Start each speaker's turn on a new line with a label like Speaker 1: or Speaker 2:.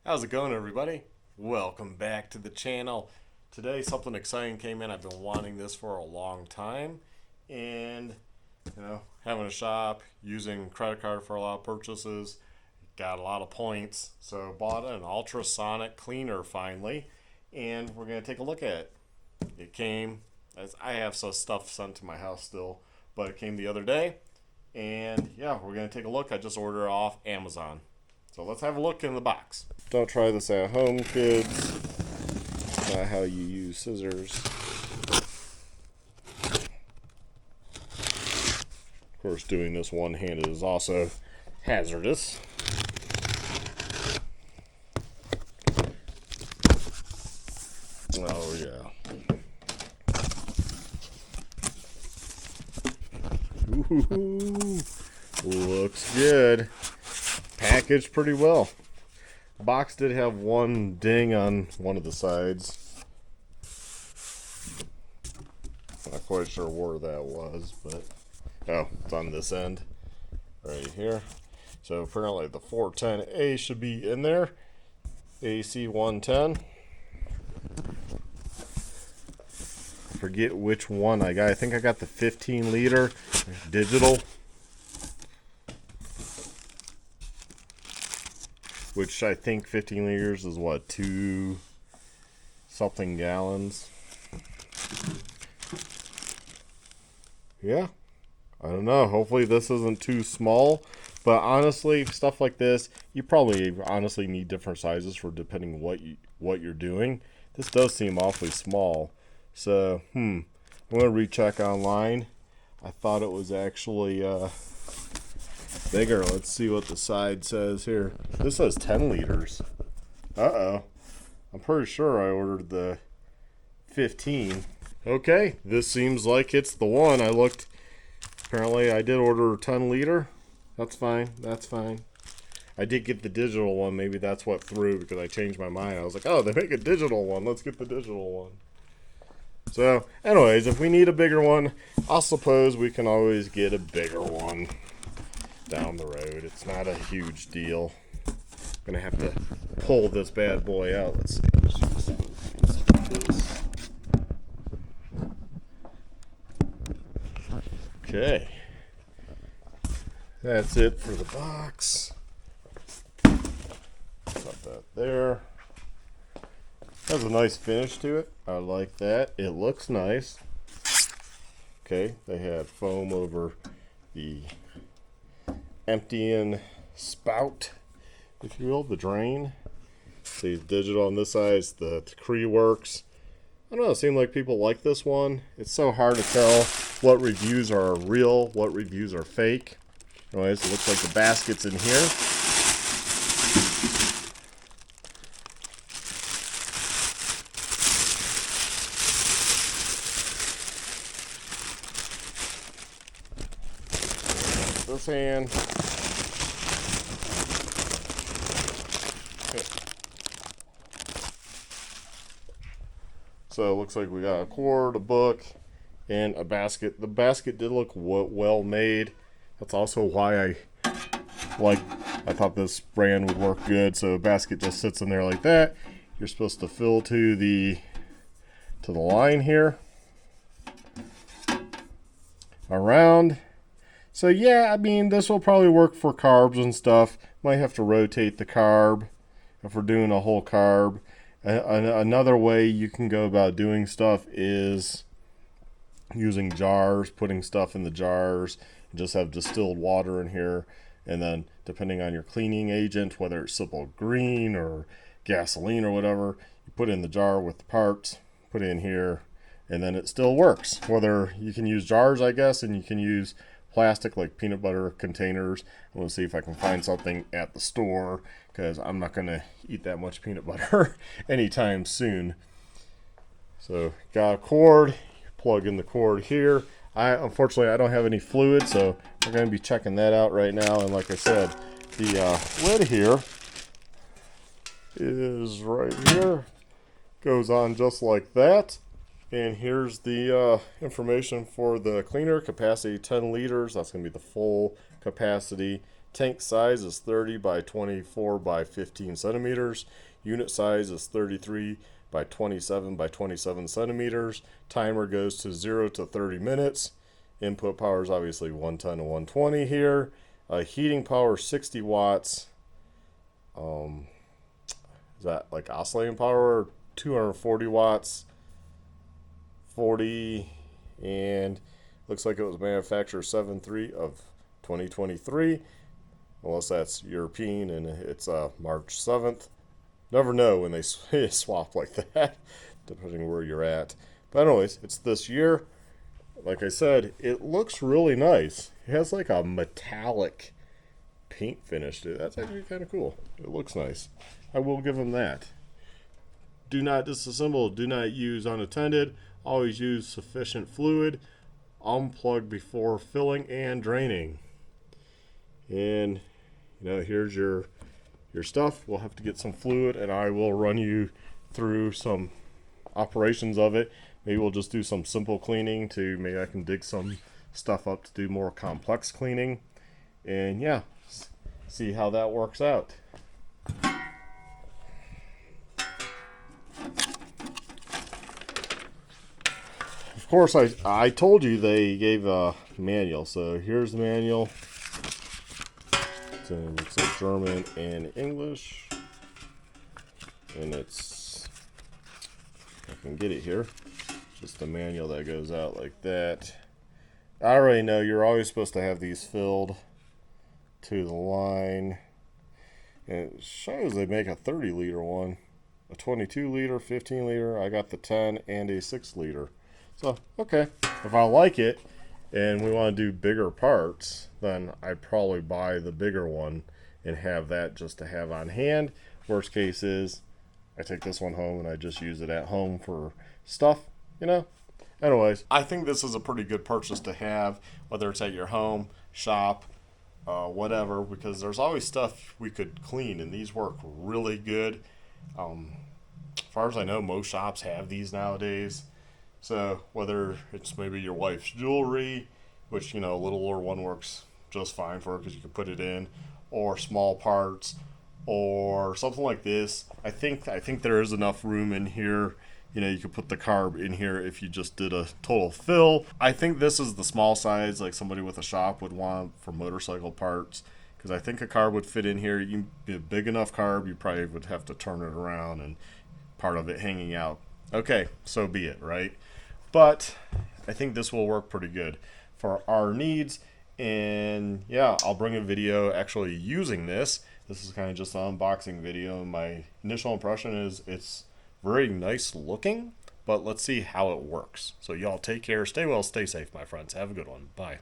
Speaker 1: How's it going, everybody? Welcome back to the channel. Today something exciting came in. I've been wanting this for a long time, and having a shop, using credit card for a lot of purchases, got a lot of points, so bought an ultrasonic cleaner finally, and we're going to take a look at it. It came, as I have some stuff sent to my house still, but it came the other day, and yeah, we're going to take a look. I just ordered it off Amazon. So let's have a look in the box. Don't try this at home, kids. Not how you use scissors. Of course, doing this one-handed is also hazardous. Oh yeah. Ooh, looks good. Packaged pretty well. The box did have one ding on one of the sides. Not quite sure where that was, but oh, it's on this end right here. So apparently the 410A should be in there. AC 110. Forget which one I got. I think I got the 15 liter digital, which I think 15 liters is what, 2 something gallons. Yeah, I don't know. Hopefully this isn't too small, but honestly, stuff like this, you probably honestly need different sizes for depending what you're doing. This does seem awfully small. So, I'm gonna recheck online. I thought it was actually bigger. Let's see what the side says here. This says 10 liters. Uh-oh. I'm pretty sure I ordered the 15. Okay, this seems like it's the one. I looked. Apparently I did order a 10 liter. That's fine. That's fine. I did get the digital one. Maybe that's what threw, because I changed my mind. I was like, oh, they make a digital one. Let's get the digital one. So, anyways, if we need a bigger one, I suppose we can always get a bigger one down the road. It's not a huge deal. I'm gonna have to pull this bad boy out. Let's see. Okay, that's it for the box. Put that there. Has a nice finish to it. I like that. It looks nice. Okay, they had foam over the emptying spout, if you will, the drain. See, digital on this side is the CREWORKS. I don't know, it seemed like people like this one. It's so hard to tell what reviews are real, what reviews are fake. Anyways, it looks like the basket's in here. This hand. Okay. So it looks like we got a cord, a book, and a basket. The basket did look well made. That's also why I thought this brand would work good. So the basket just sits in there like that. You're supposed to fill to the line here. Around. So yeah, I mean, this will probably work for carbs and stuff. Might have to rotate the carb if we're doing a whole carb. Another way you can go about doing stuff is using jars, putting stuff in the jars, and just have distilled water in here. And then depending on your cleaning agent, whether it's simple green or gasoline or whatever, you put it in the jar with the parts, put it in here, and then it still works. Whether you can use jars, I guess, and you can use plastic like peanut butter containers. I'm going to see if I can find something at the store, because I'm not going to eat that much peanut butter anytime soon. So got a cord, plug in the cord here. Unfortunately I don't have any fluid, so we're going to be checking that out right now. And like I said, the lid here is right here, goes on just like that. And here's the information for the cleaner. Capacity 10 liters. That's going to be the full capacity. Tank size is 30 by 24 by 15 centimeters. Unit size is 33 by 27 by 27 centimeters. Timer goes to 0 to 30 minutes. Input power is obviously 110 to 120 here. Heating power 60 watts. Is that like oscillating power? 240 watts. 40, and looks like it was manufactured 7/3 of 2023, unless that's European and it's March 7th. Never know when they swap like that, depending where you're at. But anyways, it's this year. Like I said, it looks really nice. It has like a metallic paint finish to it. That's actually kind of cool. It looks nice. I will give them that. Do not disassemble. Do not use unattended. Always use sufficient fluid. Unplug before filling and draining. And here's your stuff. We'll have to get some fluid, and I will run you through some operations of it. Maybe we'll just do some simple cleaning to maybe I can dig some stuff up to do more complex cleaning. And yeah, see how that works out. Of course, I told you they gave a manual, so here's the manual. It's in German and English, and it's, I can get it here, just a manual that goes out like that. I already know you're always supposed to have these filled to the line, and it shows they make a 30 liter one, a 22 liter, 15 liter. I got the 10 and a 6 liter. So, okay, if I like it and we want to do bigger parts, then I'd probably buy the bigger one and have that just to have on hand. Worst case is I take this one home and I just use it at home for stuff, Anyways, I think this is a pretty good purchase to have, whether it's at your home, shop, whatever, because there's always stuff we could clean, and these work really good. As far as I know, most shops have these nowadays. So whether it's maybe your wife's jewelry, which, a littler one works just fine for her because you can put it in, or small parts, or something like this. I think there is enough room in here. You could put the carb in here if you just did a total fill. I think this is the small size, like somebody with a shop would want for motorcycle parts, because I think a carb would fit in here. You be a big enough carb, you probably would have to turn it around and part of it hanging out. Okay, so be it, right? But I think this will work pretty good for our needs. And yeah, I'll bring a video actually using this. This is kind of just an unboxing video. My initial impression is it's very nice looking, but let's see how it works. So y'all take care, stay well, stay safe, my friends. Have a good one. Bye.